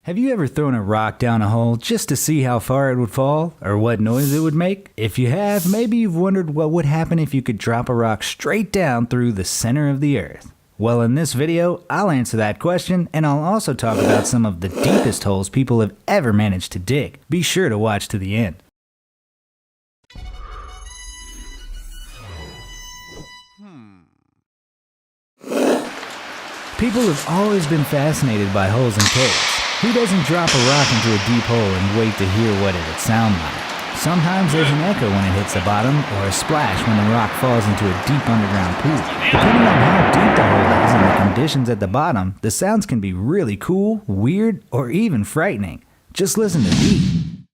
Have you ever thrown a rock down a hole just to see how far it would fall, or what noise it would make? If you have, maybe you've wondered what would happen if you could drop a rock straight down through the center of the earth. Well, in this video, I'll answer that question, and I'll also talk about some of the deepest holes people have ever managed to dig. Be sure to watch to the end. People have always been fascinated by holes in caves. Who doesn't drop a rock into a deep hole and wait to hear what it would sound like? Sometimes there's an echo when it hits the bottom, or a splash when the rock falls into a deep underground pool. Depending on how deep the hole is and the conditions at the bottom, the sounds can be really cool, weird, or even frightening. Just listen to these. The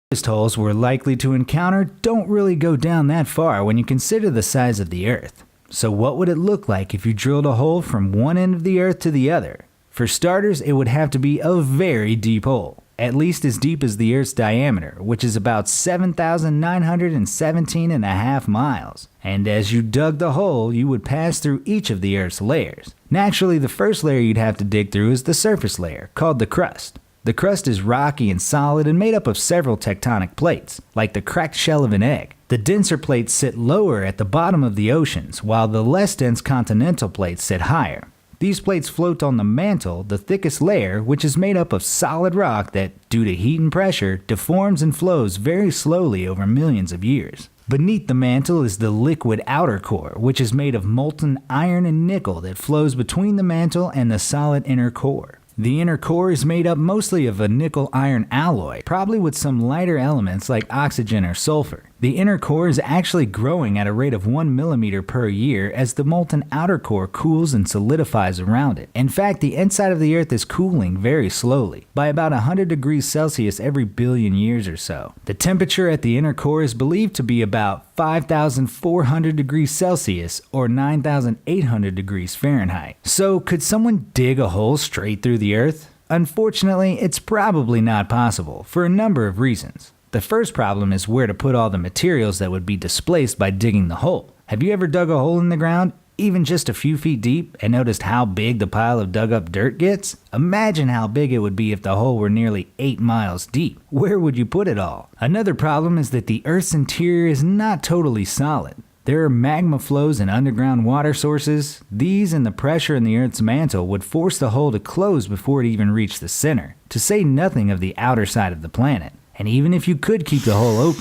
deepest holes we're likely to encounter don't really go down that far when you consider the size of the Earth. So what would it look like if you drilled a hole from one end of the Earth to the other? For starters, it would have to be a very deep hole, at least as deep as the Earth's diameter, which is about 7,917.5 miles. And as you dug the hole, you would pass through each of the Earth's layers. Naturally, the first layer you'd have to dig through is the surface layer, called the crust. The crust is rocky and solid and made up of several tectonic plates, like the cracked shell of an egg. The denser plates sit lower at the bottom of the oceans, while the less dense continental plates sit higher. These plates float on the mantle, the thickest layer, which is made up of solid rock that, due to heat and pressure, deforms and flows very slowly over millions of years. Beneath the mantle is the liquid outer core, which is made of molten iron and nickel that flows between the mantle and the solid inner core. The inner core is made up mostly of a nickel-iron alloy, probably with some lighter elements like oxygen or sulfur. The inner core is actually growing at a rate of 1 millimeter per year as the molten outer core cools and solidifies around it. In fact, the inside of the Earth is cooling very slowly, by about 100 degrees Celsius every billion years or so. The temperature at the inner core is believed to be about 5,400 degrees Celsius or 9,800 degrees Fahrenheit. So could someone dig a hole straight through the Earth? Unfortunately, it's probably not possible for a number of reasons. The first problem is where to put all the materials that would be displaced by digging the hole. Have you ever dug a hole in the ground, even just a few feet deep, and noticed how big the pile of dug up dirt gets? Imagine how big it would be if the hole were nearly 8 miles deep. Where would you put it all? Another problem is that the Earth's interior is not totally solid. There are magma flows and underground water sources. These and the pressure in the Earth's mantle would force the hole to close before it even reached the center, to say nothing of the outer side of the planet. And even if you could keep the hole open,